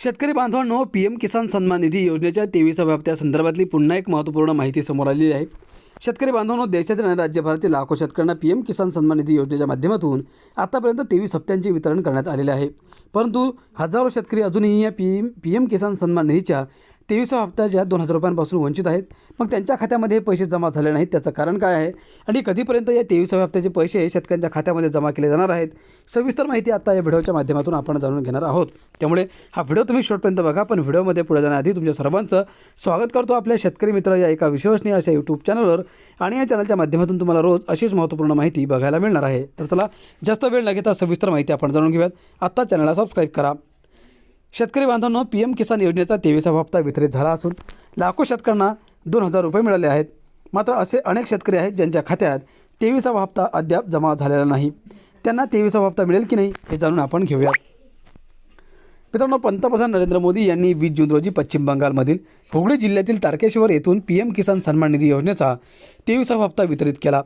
शेतकरी बांधवांनो, पीएम किसान सन्मान निधी योजनेच्या 23व्या हप्त्यासंदर्भातली पुन्हा एक महत्त्वपूर्ण माहिती समोर आलेली आहे। शेतकरी बांधवांनो, देशातील आणि राज्यभरातील लाखो शेतकऱ्यांना पीएम किसान सन्मान निधी योजनेच्या माध्यमातून आतापर्यंत 23 हप्त्यांचे वितरण करण्यात आलेले आहे। परंतु हजारो शेतकरी अजूनही या पीएम किसान सन्मान निधीच्या 23व्या हप्त्याच्या 2000 रुपयांपासून वंचित आहेत। मग त्यांच्या खात्यामध्ये पैसे जमा झाले नाहीत, त्याचं कारण काय आहे आणि कधीपर्यंत या 23व्या हप्त्याचे पैसे शेतकऱ्यांच्या खात्यामध्ये जमा केले जाणार आहेत, सविस्तर माहिती आता या व्हिडिओच्या माध्यमातून आपण जाणून घेणार आहोत। त्यामुळे हा व्हिडिओ तुम्ही शेवटपर्यंत बघा। पण व्हिडिओमध्ये पुढे जाण्याआधी तुमच्या सर्वांचं स्वागत करतो आपल्या शेतकरी मित्र या एका विश्वसनीय अशा यूट्यूब चॅनलवर। आणि या चॅनलच्या माध्यमातून तुम्हाला रोज अशीच महत्त्वपूर्ण माहिती बघायला मिळणार आहे। तर चला जास्त वेळ न घेता सविस्तर माहिती आपण जाणून घेऊयात। आत्ता चॅनलला सबस्क्राईब करा। शेतकरी बांधवांनो, पीएम किसान योजनेचा 23वा हप्ता वितरित झाला असून लाखो शेतकऱ्यांना 2000 रुपये मिळाले आहेत। मात्र असे अनेक शेतकरी आहेत ज्यांच्या खात्यात 23वा हप्ता अद्याप जमा झालेला नाही। त्यांना 23वा हप्ता मिळेल की नाही हे जाणून आपण घेऊया। मित्रांनो, पंतप्रधान नरेंद्र मोदी यांनी 20 जून रोजी पश्चिम बंगालमधील हुगळी जिल्ह्यातील तारकेश्वर येथून पीएम किसान सन्मान निधी योजनेचा 23वा हप्ता वितरित केला।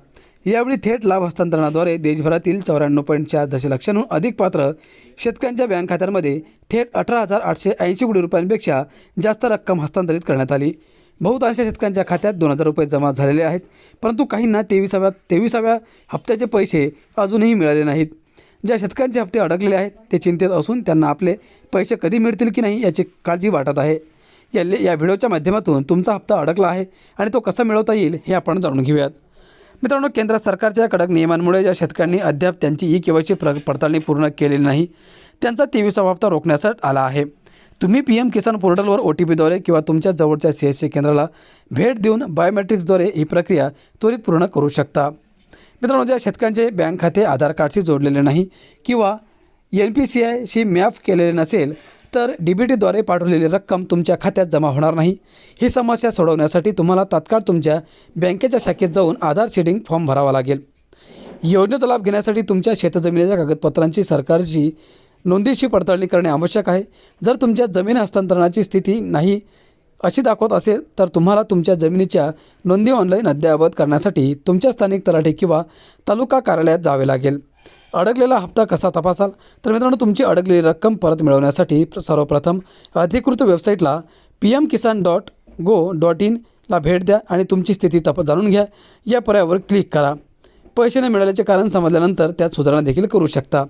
यावेळी थेट लाभ हस्तांतरणाद्वारे देशभरातील 94.4 दशलक्षांहून अधिक पात्र शेतकऱ्यांच्या बँक खात्यांमध्ये थेट 18,880 कोटी रुपयांपेक्षा जास्त रक्कम हस्तांतरित करण्यात आली। बहुतांश शेतकऱ्यांच्या खात्यात 2000 रुपये जमा झालेले आहेत, परंतु काहींना 23व्या हप्त्याचे पैसे अजूनही मिळाले नाहीत। ज्या शेतकऱ्यांचे हप्ते अडकलेले आहेत ते चिंतेत असून त्यांना आपले पैसे कधी मिळतील की नाही याची काळजी वाटत आहे। या व्हिडिओच्या माध्यमातून तुमचा हप्ता अडकला आहे आणि तो कसा मिळवता येईल हे आपण जाणून घेऊयात। मित्रांनो, केंद्र सरकारच्या कडक नियमांमुळे ज्या शेतकऱ्यांनी अद्याप त्यांची ई-केवायसी पडताळणी पूर्ण केलेली नाही, त्यांचा 23वा हप्ता रोखण्यासाठी आला आहे। तुम्ही पीएम किसान पोर्टलवर OTPद्वारे किंवा तुमच्या जवळच्या CSC केंद्राला भेट देऊन बायोमेट्रिक्सद्वारे ही प्रक्रिया त्वरित पूर्ण करू शकता। मित्रांनो, ज्या शेतकऱ्यांचे बँक खाते आधार कार्डशी जोडलेले नाही किंवा NPCIशी मॅप केलेले नसेल तर DBTद्वारे पाठवलेली रक्कम तुमच्या खात्यात जमा होणार नाही। ही समस्या सोडवण्यासाठी तुम्हाला तात्काळ तुमच्या बँकेच्या शाखेत जाऊन आधार सीडिंग फॉर्म भरावा लागेल। योजनेचा लाभ घेण्यासाठी तुमच्या शेतजमिनीच्या कागदपत्रांची सरकारची नोंदीशी पडताळणी करणे आवश्यक आहे। जर तुमच्या जमीन हस्तांतरणाची स्थिती नाही अशी दाखवत असेल तर तुम्हाला तुमच्या जमिनीच्या नोंदी ऑनलाईन अद्ययावत करण्यासाठी तुमच्या स्थानिक तलाठी किंवा तालुका कार्यालयात जावे लागेल। अडकलेला हप्ता कसा तपासाल? तर मित्रांनो, तुमची अडकलेली रक्कम परत मिळवण्यासाठी सर्वप्रथम अधिकृत वेबसाईटला pmkisan.go.in ला भेट द्या आणि तुमची स्थिती जाणून घ्या। या पर्यायावर क्लिक करा। पैसे न मिळाल्याचे कारण समजल्यानंतर त्यात सुधारणा देखील करू शकता।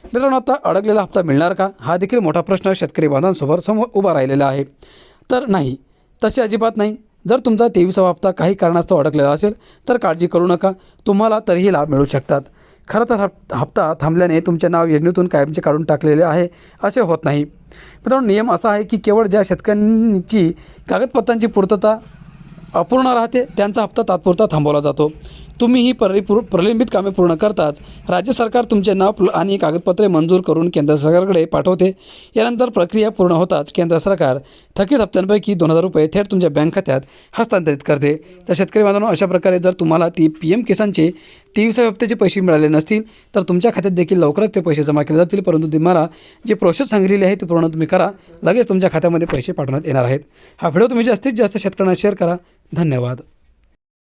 मित्रांनो, आता अडकलेला हप्ता मिळणार का हा देखील मोठा प्रश्न शेतकरी बांधवांसमोर उभा राहिलेला आहे। तर नाही, तसे अजिबात नाही। जर तुमचा 23वा हप्ता काही कारणास्तव अडकलेला असेल तर काळजी करू नका, तुम्हाला तरीही लाभ मिळू शकतात। खरं तर हप्ता थांबल्याने तुमचे नाव योजनेतून कायमचे काढून टाकलेले आहे असे होत नाही। मित्रांनो, नियम असा आहे की केवळ ज्या शेतकऱ्यांची कागदपत्रांची पूर्तता अपूर्ण राहते त्यांचा हप्ता तात्पुरता थांबवला जातो। तुम्ही ही प्रलंबित कामे पूर्ण करताच राज्य सरकार तुमचे नाव आणि कागदपत्रे मंजूर करून केंद्र सरकारकडे पाठवते। यानंतर प्रक्रिया पूर्ण होताच केंद्र सरकार थकीत हप्त्यांपैकी 2000 रुपये थेट तुमच्या बँक खात्यात हस्तांतरित करते। तर शेतकरी बांधवांनो, अशा प्रकारे जर तुम्हाला पीएम किसानचे 23व्या हप्त्याचे पैसे मिळाले नसतील तर तुमच्या खात्यात देखील लवकरच ते पैसे जमा केले जातील। परंतु तुम्हाला जी प्रोसेस सांगितलेली आहे ती पूर्ण तुम्ही करा, लगेच तुमच्या खात्यामध्ये पैसे पाठवण्यात येणार आहेत। हा व्हिडिओ तुम्ही जास्तीत जास्त शेतकऱ्यांना शेअर करा। धन्यवाद।